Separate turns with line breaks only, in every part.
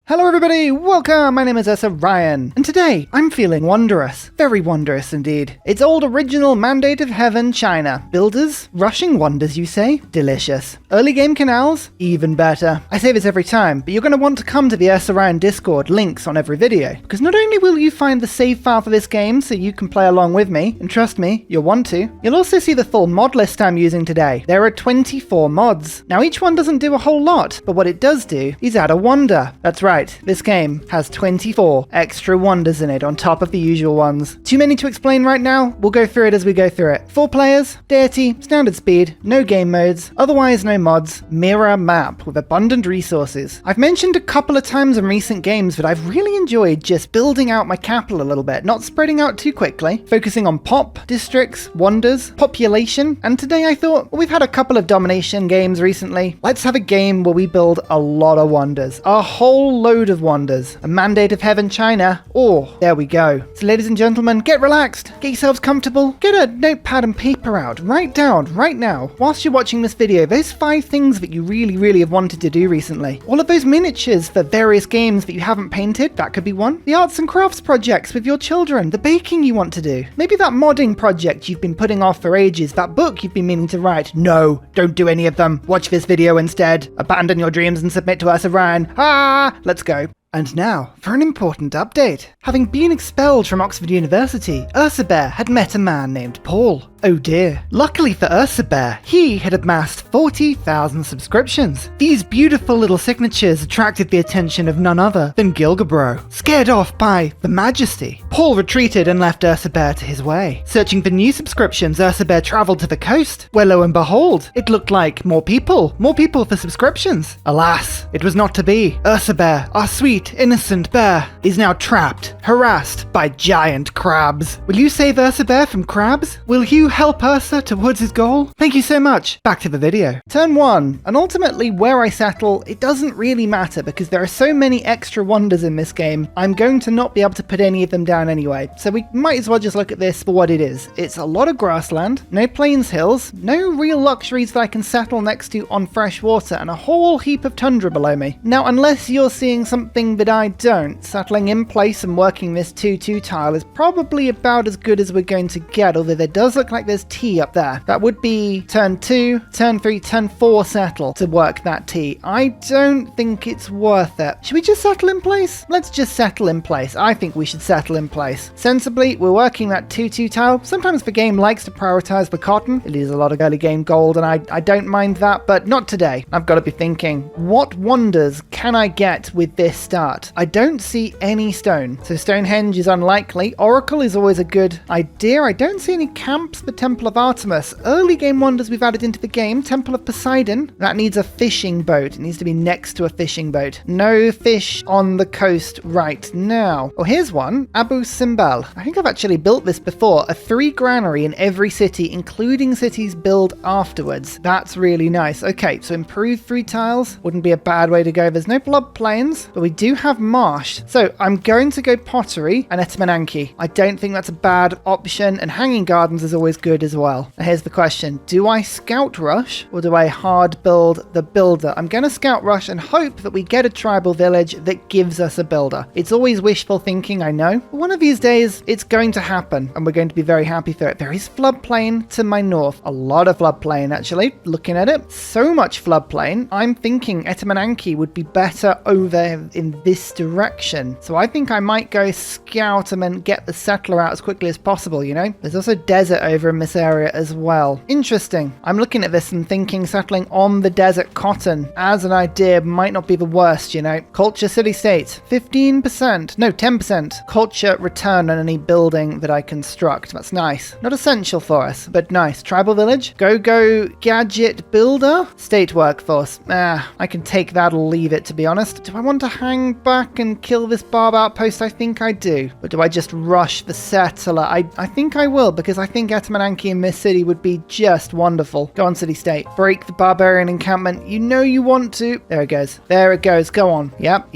Hello everybody, welcome! My name is Ursa Ryan, and today I'm feeling wondrous. Very wondrous indeed. It's old original Mandate of Heaven China. Builders? Rushing wonders, you say? Delicious. Early game canals? Even better. I say this every time, but you're going to want to come to the Ursa Ryan Discord, links on every video. Because not only will you find the save file for this game so you can play along with me, and trust me, you'll want to, you'll also see the full mod list I'm using today. There are 24 mods. Now each one doesn't do a whole lot, but what it does do is add a wonder. That's right. This game has 24 extra wonders in it on top of the usual ones. Too many to explain right now? We'll go through it as we go through it. 4 players, deity, standard speed, no game modes, otherwise no mods, mirror map with abundant resources. I've mentioned a couple of times in recent games that I've really enjoyed just building out my capital a little bit, not spreading out too quickly, focusing on pop, districts, wonders, population, and today I thought, well, we've had a couple of domination games recently. Let's have a game where we build a lot of wonders. A whole load of wonders. A Mandate of Heaven China. Oh, there we go. So ladies and gentlemen, get relaxed, get yourselves comfortable, get a notepad and paper out, write down right now, whilst you're watching this video, those 5 things that you really have wanted to do recently. All of those miniatures for various games that you haven't painted, that could be one. The arts and crafts projects with your children, the baking you want to do. Maybe that modding project you've been putting off for ages, that book you've been meaning to write. No, don't do any of them. Watch this video instead. Abandon your dreams and submit to Ursa Ryan. Let's go. And now, for an important update. Having been expelled from Oxford University, Ursa Bear had met a man named Paul. Oh dear. Luckily for Ursa Bear, he had amassed 40,000 subscriptions. These beautiful little signatures attracted the attention of none other than Gilgabro. Scared off by the Majesty, Paul retreated and left Ursa Bear to his way. Searching for new subscriptions, Ursa Bear travelled to the coast, where lo and behold, it looked like more people for subscriptions. Alas, it was not to be. Ursa Bear, our sweet, innocent bear, is now trapped, harassed by giant crabs. Will you save Ursa Bear from crabs? Will you help Ursa towards his goal? Thank you so much. Back to the video. Turn 1, and ultimately where I settle, it doesn't really matter because there are so many extra wonders in this game, I'm going to not be able to put any of them down anyway. So we might as well just look at this for what it is. It's a lot of grassland, no plains hills, no real luxuries that I can settle next to on fresh water, and a whole heap of tundra below me. Now, unless you're seeing something that I don't, settling in place and working this 2-2 tile is probably about as good as we're going to get, although there does look like there's T up there. That would be turn 2, turn 3, turn 4 settle to work that T. I don't think it's worth it. Should we just settle in place? Let's just settle in place. I think we should settle in place. Sensibly, we're working that 2-2 tile. Sometimes the game likes to prioritize the cotton. It is a lot of early game gold, and I don't mind that, but not today. I've got to be thinking, what wonders can I get with this start? I don't see any stone, so Stonehenge is unlikely. Oracle is always a good idea. I don't see any camps for Temple of Artemis. Early game wonders we've added into the game. Temple of Poseidon. That needs a fishing boat. It needs to be next to a fishing boat. No fish on the coast right now. Oh, here's one. Abu Simbel. I think I've actually built this before. A 3 granary in every city, including cities built afterwards. That's really nice. Okay, so improved 3 tiles. Wouldn't be a bad way to go. There's no blood plains, but we do have marsh. So I'm going to go pottery and Etmananki. I don't think that's a bad option, and hanging gardens is always good as well. Now here's the question. Do I scout rush or do I hard build the builder? I'm going to scout rush and hope that we get a tribal village that gives us a builder. It's always wishful thinking, I know, but one of these days it's going to happen and we're going to be very happy for it. There is floodplain to my north. A lot of floodplain actually, looking at it. So much floodplain. I'm thinking Etmananki would be better over in this direction. So I think I might go scout and then get the settler out as quickly as possible, you know? There's also desert over in this area as well. Interesting. I'm looking at this and thinking settling on the desert cotton as an idea might not be the worst, you know? Culture city-state. 15%. No, 10%. Culture return on any building that I construct. That's nice. Not essential for us, but nice. Tribal village. Go gadget builder. State workforce. I can take that or leave it, to be honest. Do I want to hang back and kill this barb outpost? I think think I do. But do I just rush the settler? I think I will, because I think Etmananki in this city would be just wonderful. Go on, city-state. Break the barbarian encampment. You know you want to. There it goes. There it goes. Go on. Yep.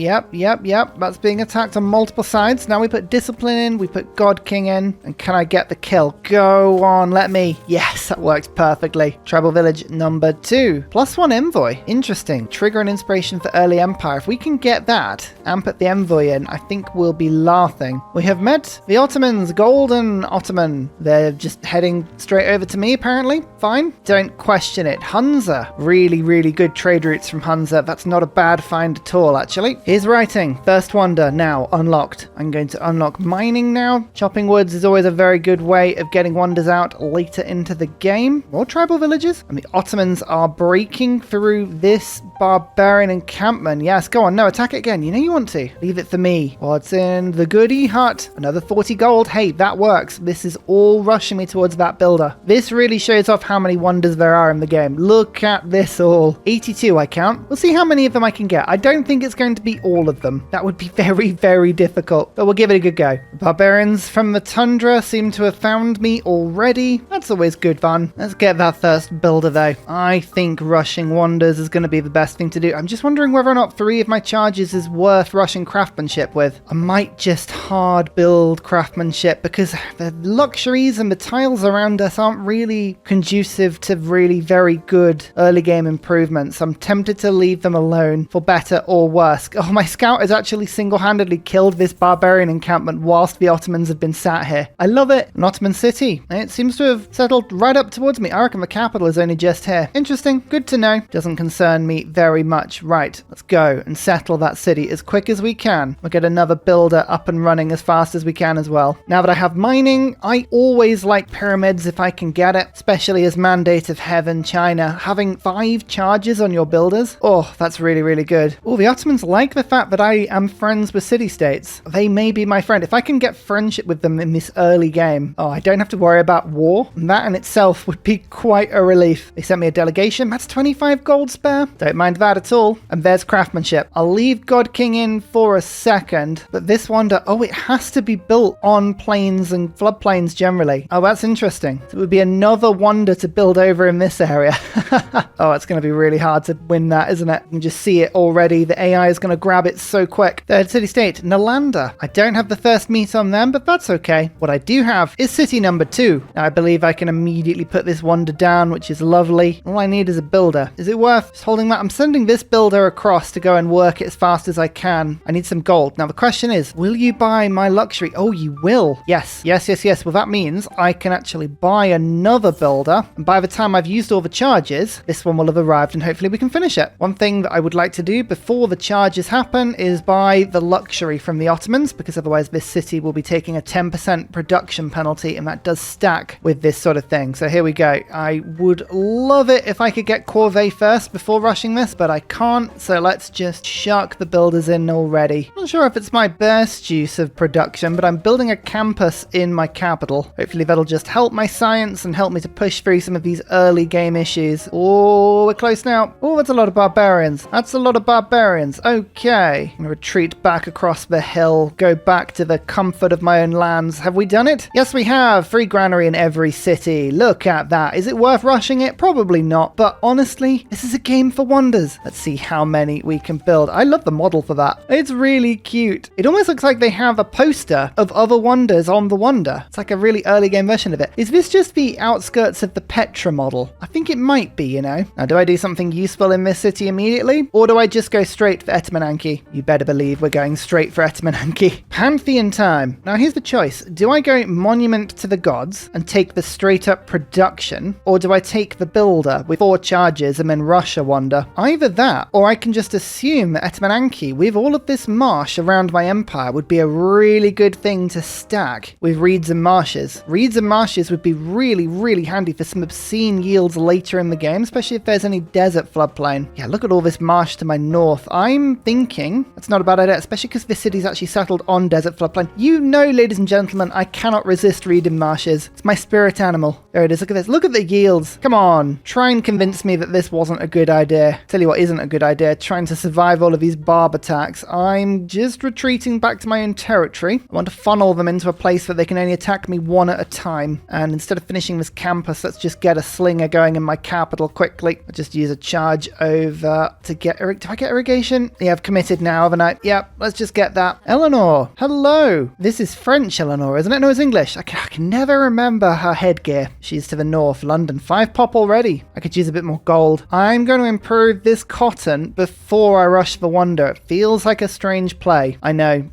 That's being attacked on multiple sides. Now we put discipline in. We put God King in. And can I get the kill? Go on. Let me. Yes, that works perfectly. Tribal village number 2. +1 envoy. Interesting. Trigger an inspiration for early empire. If we can get that and put the envoy in, I think we'll be laughing. We have met the Ottomans. Golden Ottoman. They're just heading straight over to me, apparently. Fine. Don't question it. Hunza. Really, really good trade routes from Hunza. That's not a bad find at all, actually. Here's writing. First wonder now unlocked. I'm going to unlock mining now. Chopping woods is always a very good way of getting wonders out later into the game. More tribal villages. And the Ottomans are breaking through this barbarian encampment. Yes, go on. No, attack it again. You know you want to. Leave it for me. What's in the goodie hut? Another 40 gold. Hey, that works. This is all rushing me towards that builder. This really shows off how many wonders there are in the game. Look at this all. 82 I count. We'll see how many of them I can get. I don't think it's going to be all of them. That would be very, very difficult, but we'll give it a good go. The barbarians from the tundra seem to have found me already. That's always good fun. Let's get that first builder though. I think rushing wonders is going to be the best thing to do. I'm just wondering whether or not 3 of my charges is worth rushing craftsmanship with. I might just hard build craftsmanship because the luxuries and the tiles around us aren't really conducive to really very good early game improvements. I'm tempted to leave them alone for better or worse. Oh, my scout has actually single-handedly killed this barbarian encampment whilst the Ottomans have been sat here. I love it. An Ottoman city. It seems to have settled right up towards me. I reckon the capital is only just here. Interesting. Good to know. Doesn't concern me very much. Right, let's go and settle that city as quick as we can. We'll get another builder up and running as fast as we can as well. Now that I have mining, I always like pyramids if I can get it, especially as Mandate of Heaven China. Having 5 charges on your builders, oh, that's really, really good. Oh, the Ottomans like the fact that I am friends with city-states. They may be my friend. If I can get friendship with them in this early game, oh, I don't have to worry about war. And that in itself would be quite a relief. They sent me a delegation. That's 25 gold spare. Don't mind that at all. And there's craftsmanship. I'll leave God King in for a second, but this wonder, oh, it has to be built on plains and floodplains generally. Oh, that's interesting. So it would be another wonder to build over in this area. Oh, it's going to be really hard to win that, isn't it? You can just see it already. The AI is going to grab it so quick. Third city-state, Nalanda. I don't have the first meat on them, but that's okay. What I do have is city number 2. Now, I believe I can immediately put this wonder down, which is lovely. All I need is a builder. Is it worth just holding that? I'm sending this builder across to go and work it as fast as I can. I need some gold. Now, the question is, will you buy my luxury? Oh, you will. Yes. Well, that means I can actually buy another builder. And by the time I've used all the charges, this one will have arrived and hopefully we can finish it. One thing that I would like to do before the charges happen is buy the luxury from the Ottomans, because otherwise this city will be taking a 10% production penalty, and that does stack with this sort of thing. So here we go. I would love it if I could get Corvée first before rushing this, but I can't. So let's just shark the builders in already. I'm not sure if it's my best use of production, but I'm building a campus in my capital. Hopefully that'll just help my science and help me to push through some of these early game issues. Oh, we're close now. Oh, that's a lot of barbarians. Okay. I'm going to retreat back across the hill, go back to the comfort of my own lands. Have we done it? Yes, we have. Free granary in every city. Look at that. Is it worth rushing it? Probably not. But honestly, this is a game for wonders. Let's see how many we can build. I love the model for that. It's really cute. It almost looks like they have a poster of other wonders on the wonder. It's like a really early game version of it. Is this just the outskirts of the Petra model? I think it might be, you know. Now, do I do something useful in this city immediately? Or do I just go straight for Etmananki? You better believe we're going straight for Etmananki. Pantheon time. Now, here's the choice. Do I go Monument to the Gods and take the straight up production? Or do I take the builder with 4 charges and then rush a wonder? Either that, or I can just assume that Etmananki, with all of this marsh around my empire, would be a really good thing to stack with reeds and marshes. Reeds and marshes would be really, really handy for some obscene yields later in the game, especially if there's any desert floodplain. Yeah, look at all this marsh to my north. I'm thinking that's not a bad idea, especially because this city's actually settled on desert floodplain. You know, ladies and gentlemen, I cannot resist reed and marshes. It's my spirit animal. There it is. Look at this. Look at the yields. Come on. Try and convince me that this wasn't a good idea. Tell you what isn't a good idea. Trying to survive all of these barb attacks. I'm just retreating back to my own territory. I want to funnel them into a place where they can only attack me one at a time. And instead of finishing this campus, let's just get a slinger going in my capital quickly. I'll just use a charge over to get... Do I get irrigation? Yeah, I've committed now, haven't I? Yep, let's just get that. Eleanor, hello. This is French Eleanor, isn't it? No, it's English. I can never remember her headgear. She's to the north. London, 5 pop already. I could use a bit more gold. I'm going to improve this cotton before I rush for wonder. It feels like a strange play. I know.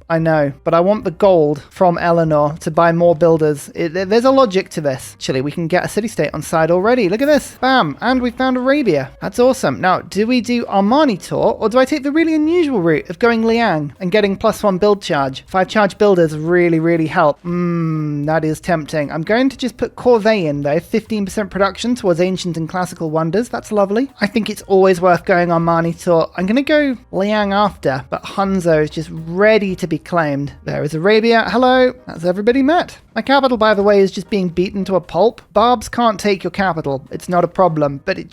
But I want the gold from Eleanor to buy more builders. There's a logic to this. Actually, we can get a city-state on side already. Look at this. Bam. And we found Arabia. That's awesome. Now, do we do Armani tour, or do I take the really unusual route of going Liang and getting +1 build charge? 5 charge builders really help. That is tempting. I'm going to just put Corvée in though. 15% production towards ancient and classical wonders. That's lovely. I think it's always worth going Armani tour. I'm going to go Liang after, but Hunzo is just ready to be claimed. There is Arabia. Hello. That's everybody met. My capital, by the way, is just being beaten to a pulp. Barbs can't take your capital. It's not a problem, but it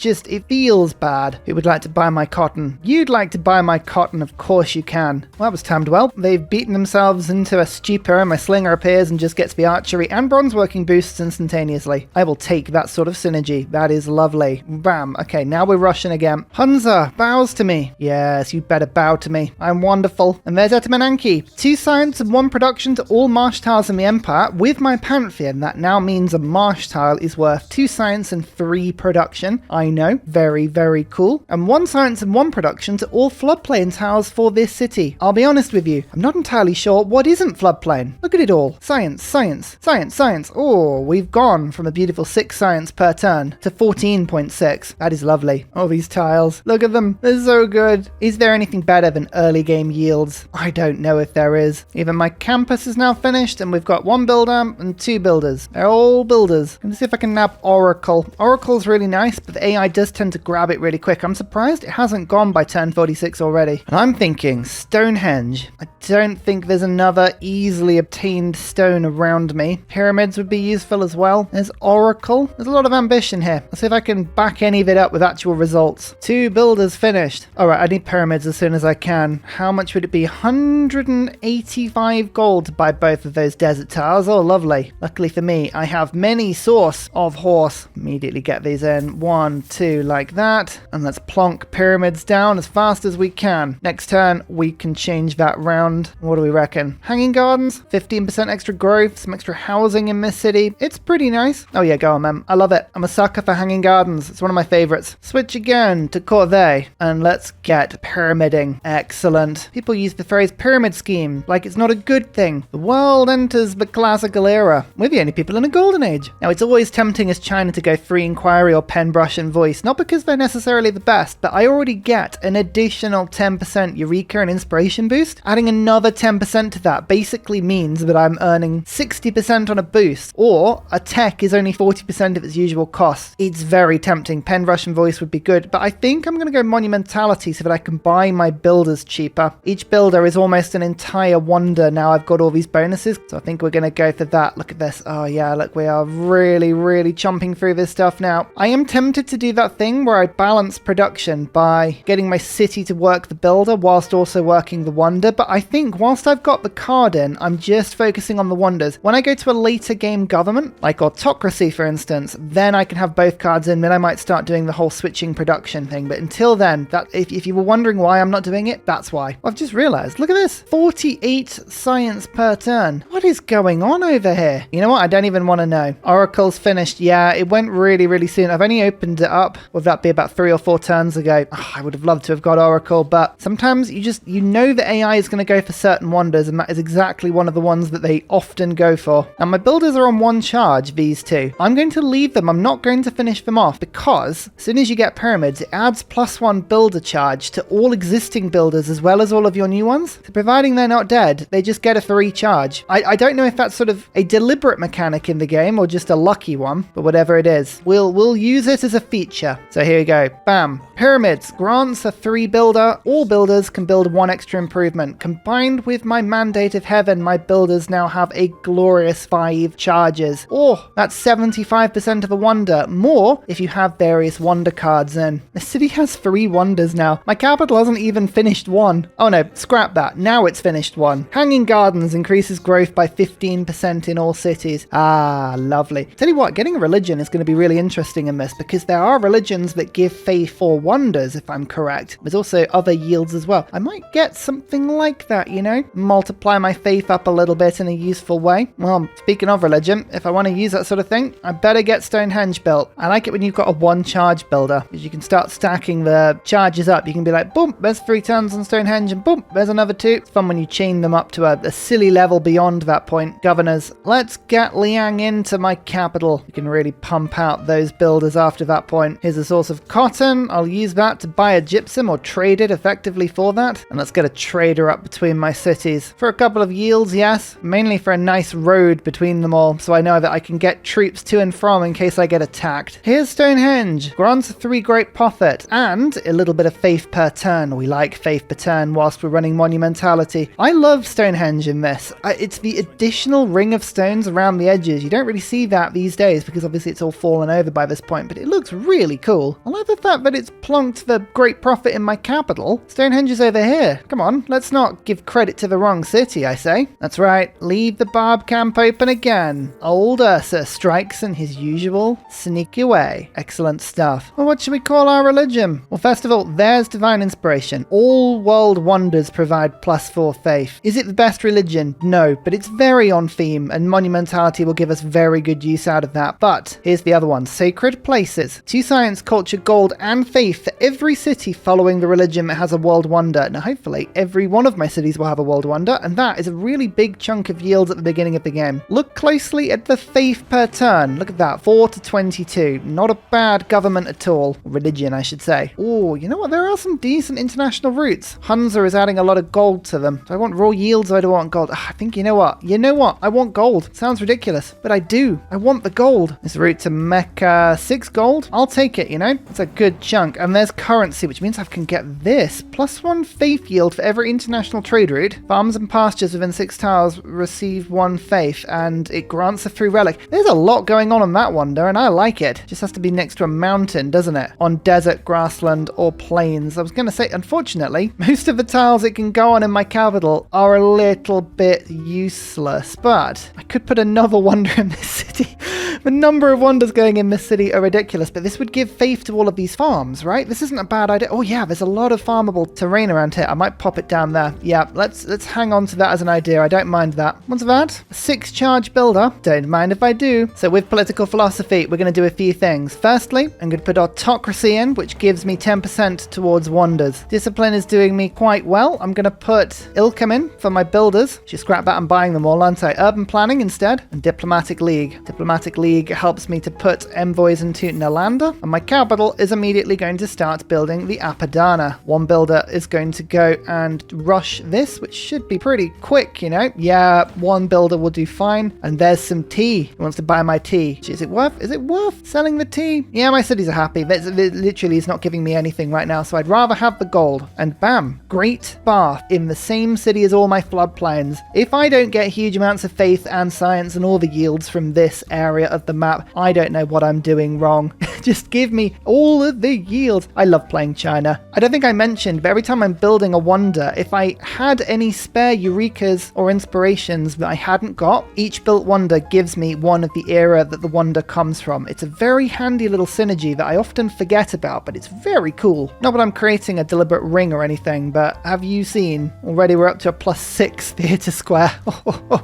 feels bad. Who would like to buy my cotton? You'd like to buy my cotton, of course you can. Well, that was timed well. They've beaten themselves into a stupor, and my slinger appears and just gets the archery and bronze working boosts instantaneously. I will take that sort of synergy. That is lovely. Bam. Okay, now we're rushing again. Hunza bows to me. Yes, you better bow to me. I'm wonderful. And there's Etamananki. 2 science and 1 production to all marsh tiles in the Empire. With my Pantheon, that now means a marsh tile is worth 2 science and 3 production. I know. Very cool. And 1 science and 1 production to all floodplain tiles for this city. I'll be honest with you, I'm not entirely sure what isn't floodplain. Look at it all. Science. Oh, we've gone from a beautiful 6 science per turn to 14.6. That is lovely. Oh, these tiles. Look at them. They're so good. Is there anything better than early game yields? I don't know if there is. Even my campus is now finished, and we've got 1 builder and 2 builders. They're all builders. Let me see if I can nab Oracle. Oracle's really nice, but the AI does tend to grab it really quick. I'm surprised it hasn't gone by turn 46 already. And I'm thinking Stonehenge. I don't think there's another easily obtained stone around me. Pyramids would be useful as well. There's Oracle. There's a lot of ambition here. Let's see if I can back any of it up with actual results. 2 builders finished. All right, I need pyramids as soon as I can. How much would it be? 185 gold to buy both of those desert tiles. Oh, lovely. Luckily for me, I have many source of horse. Immediately get these in. 1, 2, like that. And let's plonk pyramids down as fast as we can. Next turn, we can change that round. What do we reckon? Hanging gardens, 15% extra growth, some extra housing in this city. It's pretty nice. Oh yeah, go on, man. I love it. I'm a sucker for hanging gardens. It's one of my favorites. Switch again to Corvée, and let's get pyramiding. Excellent. People use the phrase pyramid scheme like it's not a good thing. The world enters the classical era. We're the only people in a golden age. Now, it's always tempting as China to go free inquiry or pen, brush, and voice, not because they're necessarily the best, but I already get an additional 10% Eureka and inspiration boost. Adding another 10% to that basically means that I'm earning 60% on a boost, or a tech is only 40% of its usual cost. It's very tempting. Pen, brush, and voice would be good, but I think I'm going to go monumentality so that I can buy my builders cheaper. Each builder is almost an entire wonder now I've got all these bonuses, so I think we're going to go for that. Look at this. Oh yeah, look, we are really chomping through this stuff now. I am tempted to do that thing where I balance production by getting my city to work the builder whilst also working the wonder, but I think whilst I've got the card in, I'm just focusing on the wonders. When I go to a later game government, like autocracy for instance, then I can have both cards in, then I might start doing the whole switching production thing, but until then, that if you were wondering why I'm not doing it, that's why. I've just realized, look at this, 48 science per turn. What is going on over here? You know what? I don't even want to know. Oracle's finished. Yeah, it went really soon. I've only opened it up. Would that be about 3 or 4 turns ago? Oh, I would have loved to have got Oracle, but sometimes you know the AI is going to go for certain wonders, and that is exactly one of the ones that they often go for. Now, my builders are on 1 charge, these 2. I'm going to leave them. I'm not going to finish them off because as soon as you get pyramids, it adds +1 builder charge to all existing builders as well as all of your new ones. So providing they're not dead, they just get a 3 charge. I don't know if that's sort of a deliberate mechanic in the game or just a lucky one, but whatever it is, we'll use it as a feature. So here we go. Bam. Pyramids grants a 3 builder. All builders can build 1 extra improvement. Combined with my Mandate of Heaven, my builders now have a glorious 5 charges. Oh, that's 75% of a wonder. More if you have various wonder cards in. The city has 3 wonders now. My capital hasn't even finished 1. Oh no, scrap that. Now it's finished. finished one. Hanging Gardens increases growth by 15% in all cities. Ah, lovely. Tell you what, getting a religion is going to be really interesting in this because there are religions that give faith or wonders, if I'm correct. There's also other yields as well. I might get something like that, you know? Multiply my faith up a little bit in a useful way. Well, speaking of religion, if I want to use that sort of thing, I better get Stonehenge built. I like it when you've got a one charge builder because you can start stacking the charges up. You can be like, boom, there's 3 turns on Stonehenge and boom, there's another 2. It's fun when you chain them up to a silly level beyond that point. Governors, let's get Liang into my capital. You can really pump out those builders after that point. Here's a source of cotton. I'll use that to buy a gypsum or trade it effectively for that. And let's get a trader up between my cities. For a couple of yields, yes. Mainly for a nice road between them all, so I know that I can get troops to and from in case I get attacked. Here's Stonehenge. Grants 3 great profit and a little bit of faith per turn. We like faith per turn whilst we're running monumentality. I love Stonehenge in this. It's the additional ring of stones around the edges. You don't really see that these days because obviously it's all fallen over by this point, but it looks really cool. I like the fact that it's plonked the great profit in my capital. Stonehenge is over here. Come on, let's not give credit to the wrong city, I say. That's right, leave the barb camp open again. Old Ursa strikes in his usual sneaky way. Excellent stuff. Well, what should we call our religion? Well, first of all, there's divine inspiration. All world wonders provide +4 faith. Is it the best religion? No, but it's very on theme and monumentality will give us very good use out of that. But here's the other one, sacred places. 2 science, culture, gold and faith for every city following the religion that has a world wonder. Now hopefully every one of my cities will have a world wonder, and that is a really big chunk of yields at the beginning of the game. Look closely at the faith per turn. Look at that, 4 to 22. Not a bad government at all. Religion, I should say. Oh, you know what? There are some decent international routes. Hunza is adding a lot of gold to them. Do I want raw yields or do I want gold? I think you know what? You know what? I want gold. Sounds ridiculous, but I do. I want the gold. This route to Mecca, 6 gold. I'll take it, you know? It's a good chunk. And there's currency, which means I can get this. +1 faith yield for every international trade route. Farms and pastures within 6 tiles receive 1 faith, and it grants a free relic. There's a lot going on that wonder, and I like it. Just has to be next to a mountain, doesn't it? On desert, grassland, or plains. I was going to say, unfortunately, most of the tiles it can go on in my capital are a little bit useless, but I could put another wonder in this city. The number of wonders going in this city are ridiculous, but this would give faith to all of these farms, right? This isn't a bad idea. Oh yeah, there's a lot of farmable terrain around here. I might pop it down there. Yeah, let's hang on to that as an idea. I don't mind that. What's that? A 6 charge builder. Don't mind if I do. So with political philosophy, we're going to do a few things. Firstly, I'm going to put autocracy in, which gives me 10% towards wonders. Discipline is doing me quite well. I'm going to put Ilkham in for my builders. Should scrap that and buying them all, aren't I? Urban planning instead, and diplomatic league. Diplomatic league helps me to put envoys into Nalanda, and my capital is immediately going to start building the Apadana. One builder is going to go and rush this, which should be pretty quick, you know? Yeah, one builder will do fine. And there's some tea. He wants to buy my tea. Is it worth selling the tea? Yeah, my cities are happy. It literally is not giving me anything right now, so I'd rather have the gold. And bam, great bath in the same city as all my floodplains. If I don't get huge amounts of faith and science and all the yields from this area of the map, I don't know what I'm doing wrong. Just give me all of the yields. I love playing China. I don't think I mentioned, but every time I'm building a wonder, if I had any spare Eurekas or inspirations that I hadn't got, each built wonder gives me one of the era that the wonder comes from. It's a very handy little synergy that I often forget about, but it's very cool. Not that I'm creating a deliberate ring or anything, but have you seen? Already we're up to a +6 theatre square.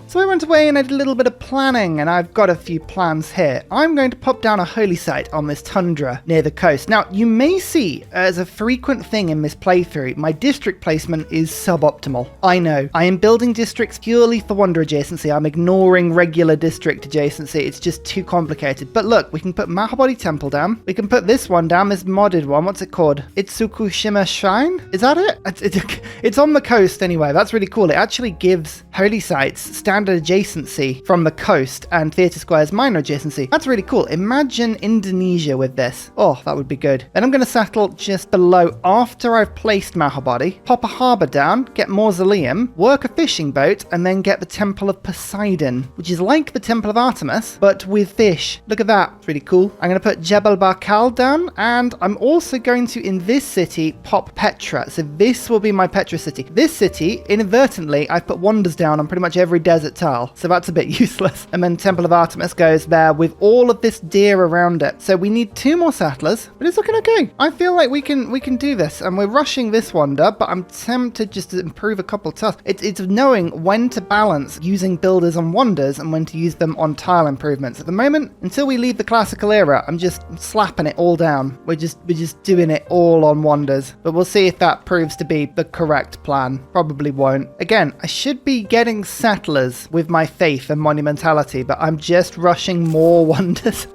So I went away and I did a little bit of planning, and I've got a few plans here. I'm going to pop down a holy site on this tundra near the coast. Now, you may see, as a frequent thing in this playthrough, my district placement is suboptimal. I know. I am building districts purely for wonder adjacency. I'm ignoring regular district adjacency. It's just too complicated. But look, we can put Mahabodhi Temple down. We can put this one down, this modded one. What's it called? Itsukushima Shrine? Is that it? It's on the coast anyway. That's really cool. It actually gives holy sites standard adjacency from the coast and theatre squares minor adjacency adjacency. That's really cool. Imagine Indonesia with this. Oh, that would be good. Then I'm going to settle just below after I've placed Mahabodhi, pop a harbour down, get Mausoleum, work a fishing boat, and then get the Temple of Poseidon, which is like the Temple of Artemis, but with fish. Look at that. It's really cool. I'm going to put Jebel Barkal down, and I'm also going to, in this city, pop Petra. So this will be my Petra city. This city, inadvertently, I've put wonders down on pretty much every desert tile, so that's a bit useless. And then Temple of Artemis goes there with all of this deer around it. So we need 2 more settlers, but it's looking okay. I feel like we can do this, and we're rushing this wonder, but I'm tempted just to improve a couple tasks. It's knowing when to balance using builders on wonders and when to use them on tile improvements. At the moment, until we leave the classical era, I'm just slapping it all down. We're just doing it all on wonders, but we'll see if that proves to be the correct plan. Probably won't. Again, I should be getting settlers with my faith and monumentality, but I'm just rushing more wonders.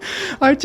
I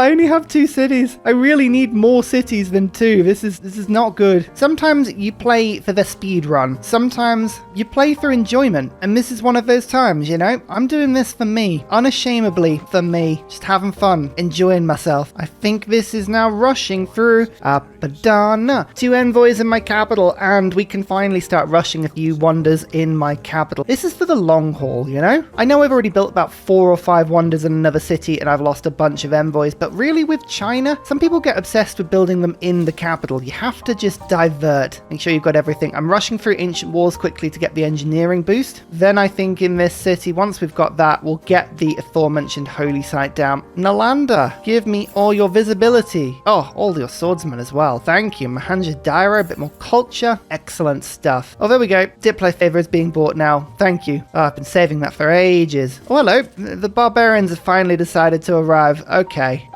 only have 2 cities. I really need more cities than 2. This is not good. Sometimes you play for the speed run. Sometimes you play for enjoyment, and this is one of those times, you know? I'm doing this for me, unashamedly for me, just having fun, enjoying myself. I think this is now rushing through Apadana. 2 envoys in my capital, and we can finally start rushing a few wonders in my capital. This is for the long haul, you know? I know I've already built about 4 or 5 wonders in another city, and I've lost a bunch of envoys, but really with China, some people get obsessed with building them in the capital. You have to just divert. Make sure you've got everything. I'm rushing through ancient walls quickly to get the engineering boost. Then I think in this city, once we've got that, we'll get the aforementioned holy site down. Nalanda, give me all your visibility. Oh, all your swordsmen as well. Thank you. Mahanja Daira, a bit more culture. Excellent stuff. Oh, there we go. Diplo favor is being bought now. Thank you. Oh, I've been saving that for ages. Oh, hello. The barbarians have finally decided to arrive. Okay.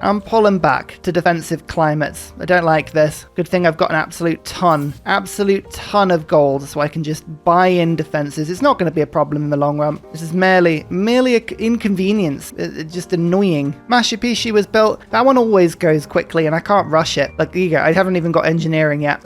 I'm pulling back to defensive climates. I don't like this. Good thing I've got an absolute ton of gold, so I can just buy in defenses. It's not going to be a problem in the long run. This is merely an inconvenience. It's just annoying. Machu Picchu was built. That one always goes quickly, and I can't rush it. Like, there you go. I haven't even got engineering yet.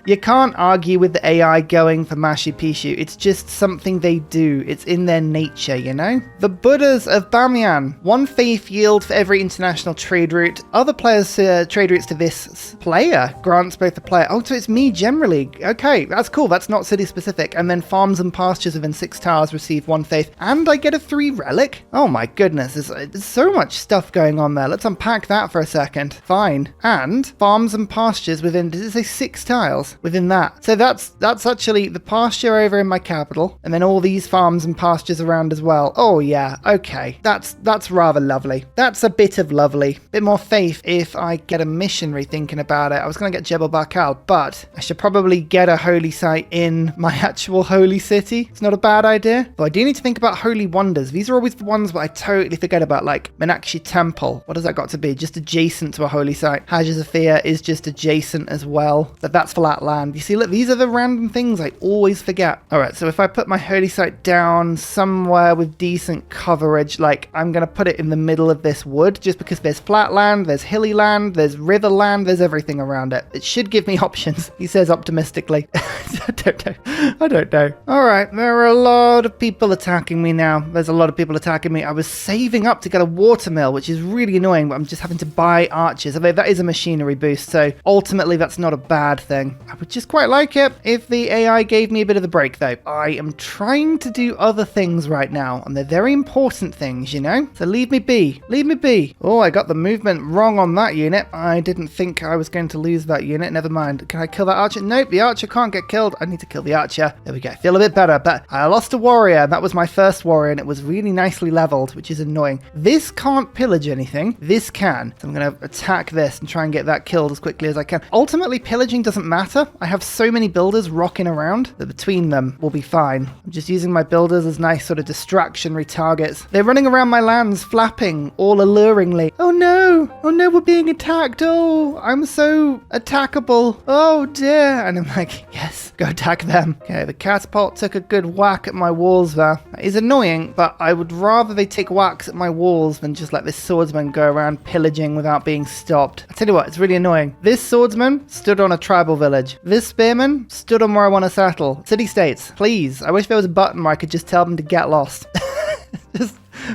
You can't argue with the AI going for Machu Picchu. It's just something they do. It's in their nature, you know? The Buddhas of Bamyan. 1 faith yield for every international trade route. Other players' trade routes to this player grants both the player. Oh, so it's me generally. Okay, that's cool. That's not city specific. And then farms and pastures within 6 towers receive 1 faith. And I get a 3 relic. Oh my goodness. There's so much stuff going on there. Let's unpack that for a second. Fine. And farms and pastures within, did it say 6 tiles within that? So that's actually the pasture over in my capital. And then all these farms and pastures around as well. Oh yeah. Okay. That's rather lovely. That's a bit of lovely. Bit more faith if I get a missionary thinking about it. I was going to get Jebel Barkal, but I should probably get a holy site in my actual holy city. It's not a bad idea. But I do need to think about holy wonders. These are always the ones that I totally forget about, like Meenakshi Temple. What has that got to be? Just adjacent to a holy site. Hagia Sophia is just adjacent as well. But that's flat land. You see, look, these are the random things I always forget. All right, so if I put my holy site down somewhere with decent coverage, like I'm going to put it in the middle of this wood, just because there's flat land, there's hilly land, there's river land, there's everything around it. It should give me options, he says optimistically. I don't know. All right, there are a lot of people attacking me now. There's a lot of people attacking me. I was saving up to get a watermill, which is really annoying, but I'm just having to buy archers. I mean, that is a machinery boost, so ultimately that's not a bad thing. I would just quite like it if the AI gave me a bit of a break, though. I am trying to do other things right now, and they're very important things, you know? So leave me be. Leave me be. Oh, I got the movement wrong on that unit. I didn't think I was going to lose that unit. Never mind. Can I kill that archer? Nope, the archer can't get killed. I need to kill the archer. There we go. Feel a bit better, but I lost a warrior. That was my first warrior, and it was really nicely leveled, which is annoying. This can't pillage anything. This can. So I'm going to attack this and try and get that killed as quickly as I can. Ultimately, pillaging doesn't matter. I have so many builders rocking around that between them will be fine. I'm just using my builders as nice sort of distractionary targets. They're running around my lands, flapping all alluringly. Oh no! Oh no, we're being attacked. Oh, I'm so attackable. Oh dear. And I'm like, yes, go attack them. Okay, the catapult took a good whack at my walls there. That is annoying, but I would rather they take whacks at my walls than just let this swordsman go around pillaging without being stopped. I tell you what, it's really annoying. This swordsman stood on a tribal village. This spearman stood on where I want to settle. City-states, please. I wish there was a button where I could just tell them to get lost.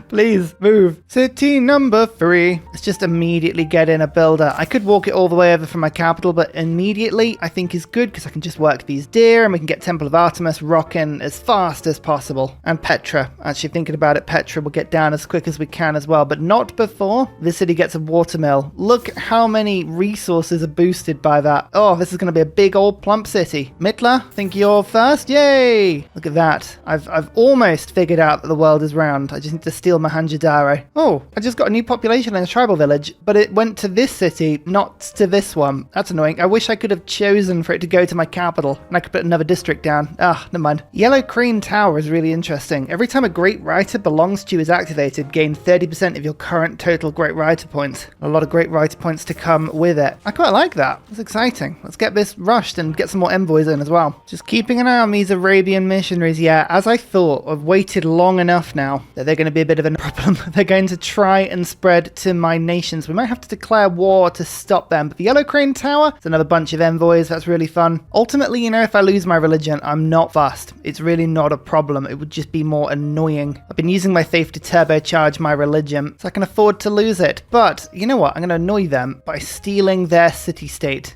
Please move. City number 3. Let's just immediately get in a builder. I could walk it all the way over from my capital, but immediately I think is good because I can just work these deer and we can get Temple of Artemis rocking as fast as possible. And Petra. Actually thinking about it, Petra will get down as quick as we can as well, but not before this city gets a watermill. Look how many resources are boosted by that. Oh, this is going to be a big old plump city. Mittler, think you're first? Yay! Look at that. I've almost figured out that the world is round. I just need to steal Mohenjo-Daro. Oh, I just got a new population in a tribal village, but it went to this city, not to this one. That's annoying. I wish I could have chosen for it to go to my capital, and I could put another district down. Ah, never mind. Yellow Crane Tower is really interesting. Every time a Great Writer belongs to you is activated, gain 30% of your current total Great Writer points. A lot of Great Writer points to come with it. I quite like that. That's exciting. Let's get this rushed and get some more envoys in as well. Just keeping an eye on these Arabian missionaries. Yeah, as I thought, I've waited long enough now that they're going to be a bit of a problem. They're going to try and spread to my nations. We might have to declare war to stop them. But the Yellow Crane Tower, it's another bunch of envoys. That's really fun. Ultimately, if I lose my religion, I'm not fussed. It's really not a problem. It would just be more annoying. I've been using my faith to turbocharge my religion, so I can afford to lose it. But you know what? I'm going to annoy them by stealing their city-state.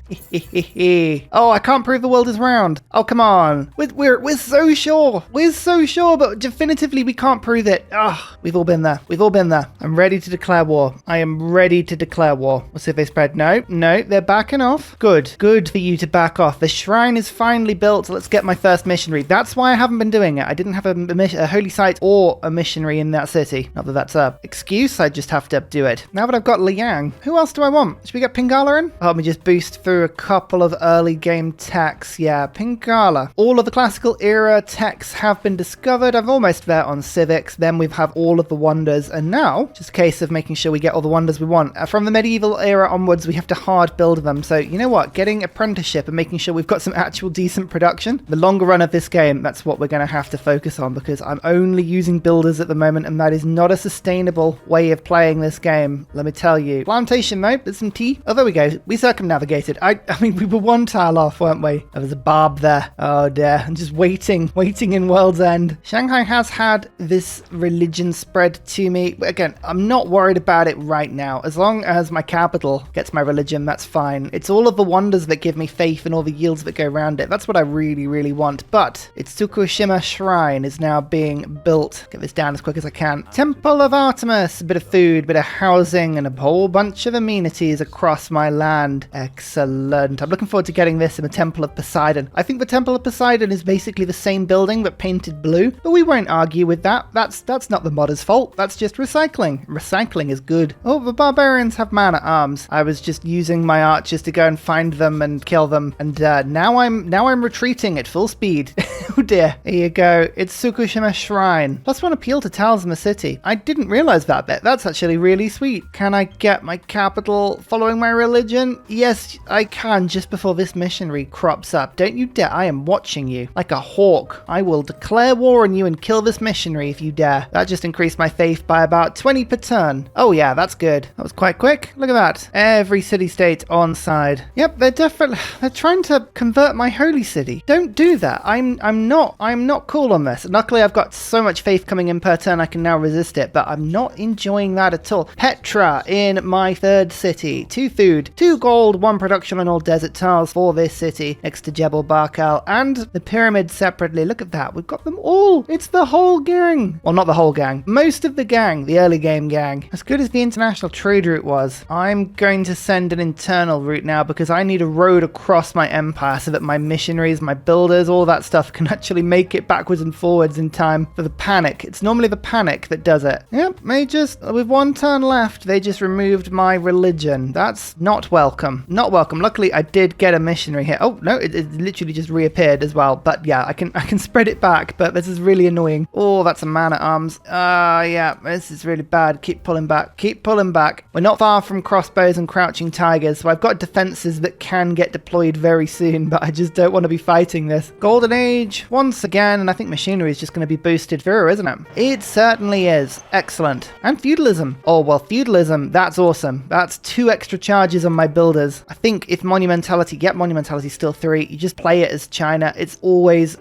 Oh, I can't prove the world is round. Oh, come on. We're so sure. We're so sure, but definitively we can't prove it. Ah, we've all been there. We've all been there. I'm ready to declare war. I am ready to declare war. We'll see if they spread. No, they're backing off. Good for you to back off. The shrine is finally built. Let's get my first missionary. That's why I haven't been doing it. I didn't have a holy site or a missionary in that city. Not that that's a excuse. I just have to do it. Now that I've got Liang, who else do I want? Should we get Pingala in? Oh, let me just boost through a couple of early game techs. Yeah, Pingala. All of the classical era techs have been discovered. I'm almost there on civics. Then we have all of the wonders. And now, just a case of making sure we get all the wonders we want. From the medieval era onwards, we have to hard build them. So you know what? Getting apprenticeship and making sure we've got some actual decent production. The longer run of this game, that's what we're going to have to focus on because I'm only using builders at the moment and that is not a sustainable way of playing this game. Let me tell you. Plantation though, there's some tea. Oh, there we go. We circumnavigated. I mean, we were one tile off, weren't we? There was a barb there. Oh dear. I'm just waiting in World's End. Shanghai has had this religion spread to me. But again, I'm not worried about it right now. As long as my capital gets my religion, that's fine. It's all of the wonders that give me faith and all the yields that go around it. That's what I really, really want. But its Tsukushima Shrine is now being built. Get this down as quick as I can. Temple of Artemis. A bit of food, a bit of housing, and a whole bunch of amenities across my land. Excellent. I'm looking forward to getting this in the Temple of Poseidon. I think the Temple of Poseidon is basically the same building but painted blue, but we won't argue with that. That's not the modder's fault. That's just recycling. Recycling is good. Oh, the barbarians have man-at-arms. I was just using my archers to go and find them and kill them, and now I'm retreating at full speed. Oh dear. Here you go. It's Tsukushima Shrine. +1 appeal to Talisman City. I didn't realize that bit. That's actually really sweet. Can I get my capital following my religion? Yes, I can, just before this missionary crops up. Don't you dare. I am watching you like a hawk. I will declare war on you and kill this missionary if you dare. That just increased my faith by about 20 per turn. Oh yeah, that's good. That was quite quick. Look at that. Every city-state on side. Yep, they're trying to convert my holy city. Don't do that. I'm not cool on this. Luckily, I've got so much faith coming in per turn I can now resist it, but I'm not enjoying that at all. Petra in my third city. 2 food, 2 gold, 1 production on all desert tiles for this city next to Jebel Barkal, and the pyramids separately. Look at that. We've got them all. It's the whole gang. Well, not the whole gang. Most of the gang, the early game gang. As good as the international trade route was, I'm going to send an internal route now because I need a road across my empire so that my missionaries, my builders, all that stuff can actually make it backwards and forwards in time for the panic. It's normally the panic that does it. Yep, with 1 turn left, they just removed my religion. That's not welcome. Not welcome. Luckily, I did get a missionary here. Oh, no, it literally just reappeared as well. But yeah, I can spread it back, but this is really annoying. Oh, that's a man-at-arms. Yeah, this is really bad. Keep pulling back. Keep pulling back. We're not far from crossbows and crouching tigers, so I've got defenses that can get deployed very soon, but I just don't want to be fighting this. Golden Age, once again, and I think machinery is just going to be boosted through, isn't it? It certainly is. Excellent. And feudalism. Oh, well, feudalism, that's awesome. That's 2 extra charges on my builders. I think if monumentality still 3, you just play it as China. It's always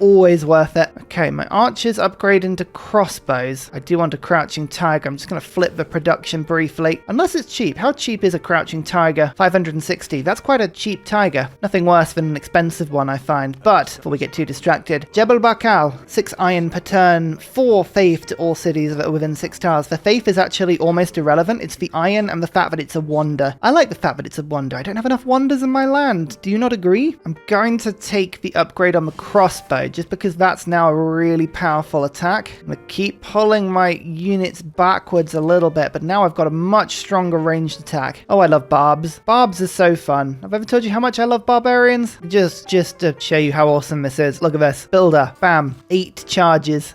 worth it. Okay, my archers upgrade into crossbows. I do want on to Crouching Tiger. I'm just going to flip the production briefly. Unless it's cheap. How cheap is a Crouching Tiger? 560. That's quite a cheap tiger. Nothing worse than an expensive one, I find. But, before we get too distracted, Jebel Bakal, 6 iron per turn, 4 faith to all cities that are within 6 tiles. The faith is actually almost irrelevant. It's the iron and the fact that it's a wonder. I like the fact that it's a wonder. I don't have enough wonders in my land. Do you not agree? I'm going to take the upgrade on the crossbow, just because that's now a really powerful attack. I'm going to keep pulling my units backwards a little bit, but now I've got a much stronger ranged attack. Oh, I love barbs. Barbs are so fun. I've ever told you how much I love barbarians? Just to show you how awesome this is. Look at this. Builder. Bam. 8 charges.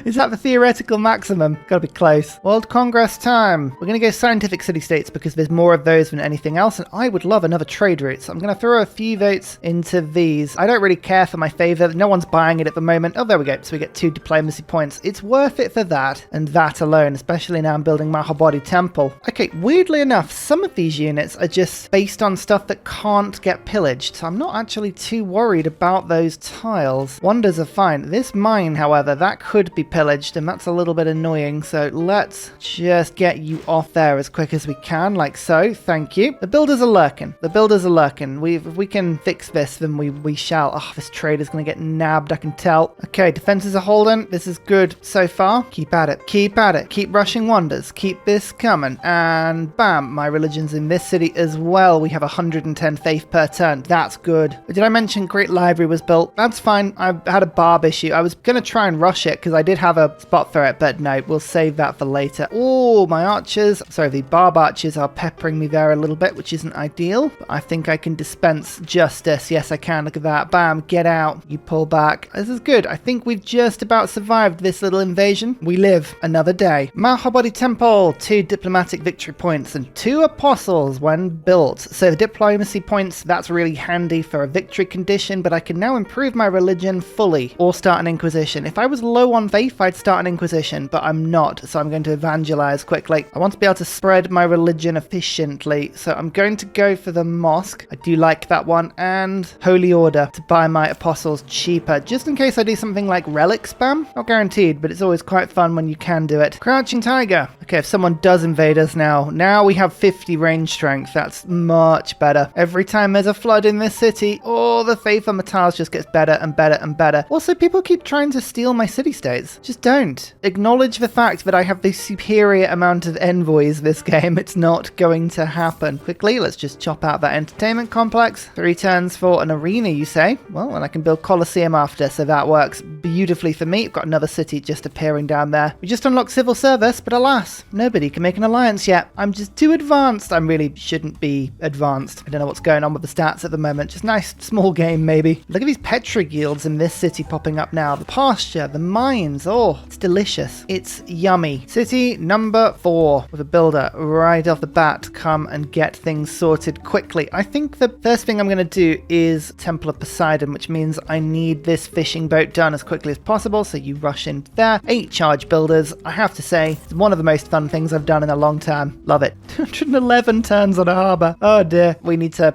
Is that the theoretical maximum? Gotta be close. World Congress time. We're gonna go scientific city-states because there's more of those than anything else, and I would love another trade route, so I'm gonna throw a few votes into these. I don't really care for my favor. No one's buying it at the moment. Oh, there we go. So we get 2 diplomacy points. It's worth it for that, and that alone, especially now I'm building Mahabodhi Temple. Okay, weirdly enough, some of these units are just based on stuff that can't get pillaged, so I'm not actually too worried about those tiles. Wonders are fine. This mine, however, that could be pillaged, and that's a little bit annoying, so let's just get you off there as quick as we can, like so. Thank you. The builders are lurking. The builders are lurking. If we can fix this, then we shall. Oh, this trade is going to get nabbed, I can tell. Okay, defenses are holding. This is good so far. Keep at it. Keep at it. Keep rushing wonders. Keep this coming. And bam, my religion's in this city as well. We have 110 faith per turn. That's good. Did I mention Great Library was built? That's fine. I had a barb issue. I was going to try and rush it because I did have a spot for it, but no, we'll save that for later. Oh, my archers, sorry, the barb archers are peppering me there a little bit, which isn't ideal, but I think I can dispense justice. Yes, I can. Look at that. Bam, get out. You pull back. This is good. I think we've just about survived this little invasion. We live another day. Mahabodhi Temple, 2 diplomatic victory points and 2 apostles when built. So the diplomacy points, that's really handy for a victory condition, but I can now improve my religion fully or start an inquisition. If I was low on faith, I'd start an inquisition, but I'm not, so I'm going to evangelize quickly. I want to be able to spread my religion efficiently, so I'm going to go for the mosque. I do like that one, and holy order to buy my apostles cheaper, just in case I do something like relic spam. Not guaranteed, but it's always quite fun when you can do it. Crouching Tiger. Okay, if someone does invade us now we have 50 range strength. That's much better. Every time there's a flood in this city, oh, the faith on the tiles just gets better and better and better. Also, people keep trying to steal my city-states. Just don't. Acknowledge the fact that I have the superior amount of envoys this game. It's not going to happen. Quickly, let's just chop out that entertainment complex. 3 turns for an arena, you say? Well, and I can build Colosseum after, so that works beautifully for me. I've got another city just appearing down there. We just unlocked civil service, but alas, nobody can make an alliance yet. I'm just too advanced. I really shouldn't be advanced. I don't know what's going on with the stats at the moment. Just nice small game, maybe. Look at these Petra yields in this city popping up now. The pasture, the mines. Oh, it's delicious. It's yummy. City number 4 with a builder right off the bat. Come and get things sorted quickly. I think the first thing I'm going to do is Temple of Poseidon, which means I need this fishing boat done as quickly as possible. So you rush into there. 8 charge builders. I have to say, it's one of the most fun things I've done in a long time. Love it. 211 turns on a harbour. Oh dear. We need to,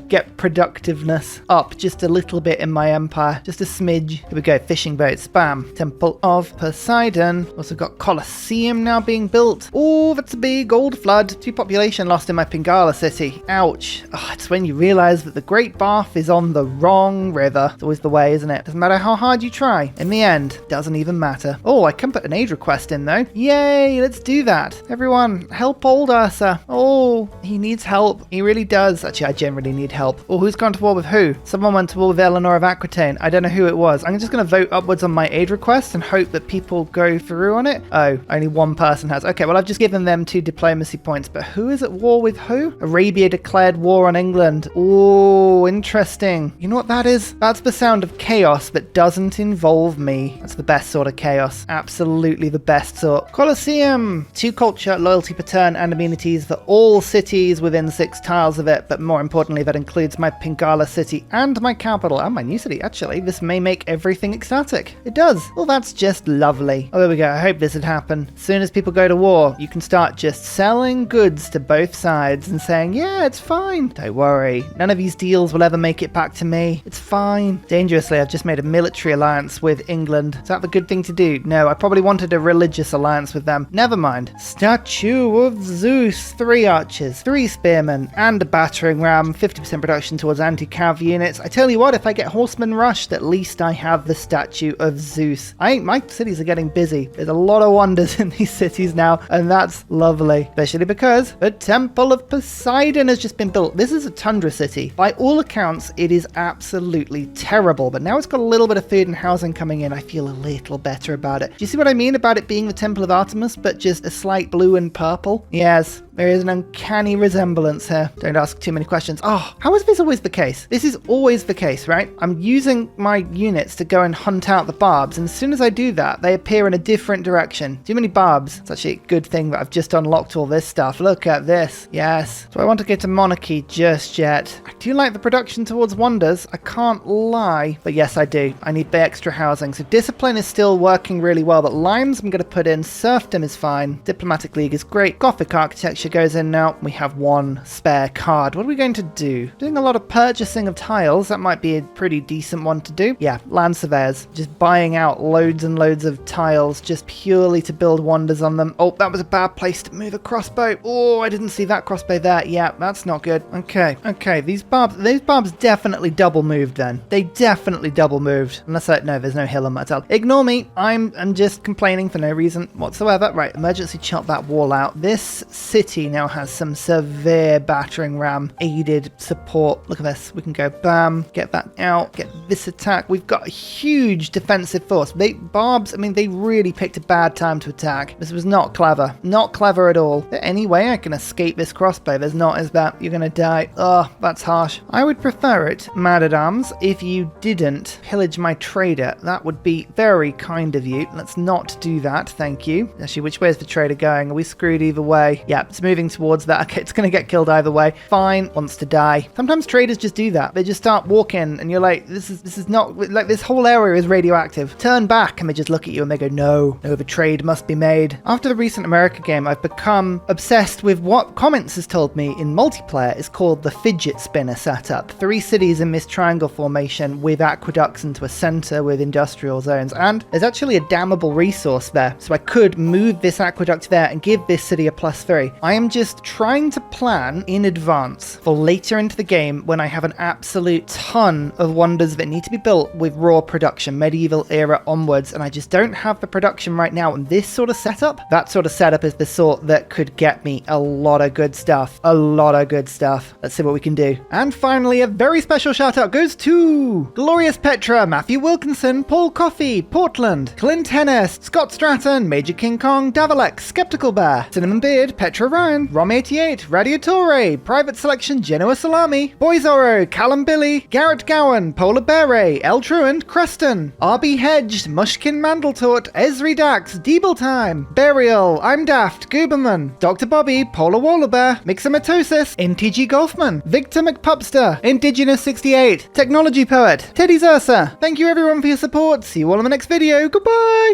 get productiveness up just a little bit in my empire. Just a smidge. Here we go. Fishing boats. Bam. Temple of Poseidon. Also got Colosseum now being built. Oh, that's a big old flood. 2 population lost in my Pingala city. Ouch. Oh, it's when you realise that the Great Bath is on the wrong river. It's always the way, isn't it? Doesn't matter how hard you try. In the end, doesn't even matter. Oh, I can put an aid request in though. Yay, let's do that. Everyone, help old Ursa. Oh, he needs help. He really does. Actually, I generally need help. Oh, who's gone to war with who? Someone went to war with Eleanor of Aquitaine. I don't know who it was. I'm just going to vote upwards on my aid request and hope that people go through on it. Oh, only one person has. Okay, well, I've just given them 2 diplomacy points, but who is at war with who? Arabia declared war on England. Oh, interesting. You know what that is? That's the sound of chaos that doesn't involve me. That's the best sort of chaos. Absolutely the best sort. Colosseum. 2 culture, loyalty per turn, and amenities for all cities within 6 tiles of it, but more importantly, that includes my Pingala city and my capital, and my new city, actually. This may make everything ecstatic. It It does. Well, that's just lovely. Oh, there we go. I hope this would happen. As soon as people go to war, you can start just selling goods to both sides and saying, yeah, it's fine. Don't worry. None of these deals will ever make it back to me. It's fine. Dangerously, I've just made a military alliance with England. Is that the good thing to do? No, I probably wanted a religious alliance with them. Never mind. Statue of Zeus. 3 archers, 3 spearmen, and a battering ram. 50% production towards anti-cav units. I tell you what, if I get horsemen rushed, at least I have the statue of Zeus. My cities are getting busy. There's a lot of wonders in these cities now, and that's lovely. Especially because the Temple of Poseidon has just been built. This is a tundra city. By all accounts, it is absolutely terrible, but now it's got a little bit of food and housing coming in. I feel a little better about it. Do you see what I mean about it being the Temple of Artemis, but just a slight blue and purple? Yes. There is an uncanny resemblance here. Don't ask too many questions. Oh, how is this always the case? This is always the case, right? I'm using my units to go and hunt out the barbs, and as soon as I do that, they appear in a different direction. Too many barbs. It's actually a good thing that I've just unlocked all this stuff. Look at this. Yes. Do I want to get to monarchy just yet? I do like the production towards wonders. I can't lie. But yes, I do. I need the extra housing. So discipline is still working really well, but limes I'm going to put in. Serfdom is fine. Diplomatic League is great. Gothic architecture goes in now. We have 1 spare card. What are we going to do? Doing a lot of purchasing of tiles. That might be a pretty decent one to do. Yeah, land surveyors. Just buying out loads and loads of tiles just purely to build wonders on them. Oh, that was a bad place to move a crossbow. Oh, I didn't see that crossbow there. Yeah, that's not good. Okay, these barbs definitely double moved then. They definitely double moved. Unless no, there's no hill on my tile. Ignore me. I'm just complaining for no reason whatsoever. Right, emergency chop that wall out. This city now has some severe battering ram aided support. Look at this. We can go bam, get that out, get this attack. We've got a huge defensive force. Barbs, I mean, they really picked a bad time to attack. This was not clever. Not clever at all. Is there any way I can escape this crossbow? There's not, is that? You're gonna die. Oh, that's harsh. I would prefer it, man-at-arms, if you didn't pillage my trader. That would be very kind of you. Let's not do that, thank you. Actually, which way is the trader going? Are we screwed either way? Yeah, it's moving towards that. Okay, it's gonna get killed either way. Fine, wants to die. Sometimes traders just do that. They just start walking and you're like, this is not, like, this whole area is radioactive. Turn back and they just look at you and they go, no, the trade must be made. After the recent America game, I've become obsessed with what Comments has told me in multiplayer is called the fidget spinner setup. 3 cities in this triangle formation with aqueducts into a center with industrial zones, and there's actually a dammable resource there, so I could move this aqueduct there and give this city a +3. I am just trying to plan in advance for later into the game when I have an absolute ton of wonders that need to be built with raw production, medieval era onwards, and I just don't have the production right now. And this sort of setup, that sort of setup is the sort that could get me a lot of good stuff. A lot of good stuff. Let's see what we can do. And finally, a very special shout out goes to Glorious Petra, Matthew Wilkinson, Paul Coffey, Portland, Clint Hennis, Scott Stratton, Major King Kong, Davalex, Skeptical Bear, Cinnamon Beard, Petra Ryan, Rom88, Radiatore, Private Selection, Genoa Salami, Boyzoro, Callum Billy, Garrett Gowan, Polar Beret, El Truant, Creston, RB Hedged, Mushkin Mandletort, Esri Dax, Deeble Time, Burial, I'm Daft, Gooberman, Dr. Bobby, Polar Wallabear, Mixomatosis, NTG Golfman, Victor McPupster, Indigenous68, Technology Poet, Teddy's Ursa. Thank you everyone for your support. See you all in the next video. Goodbye!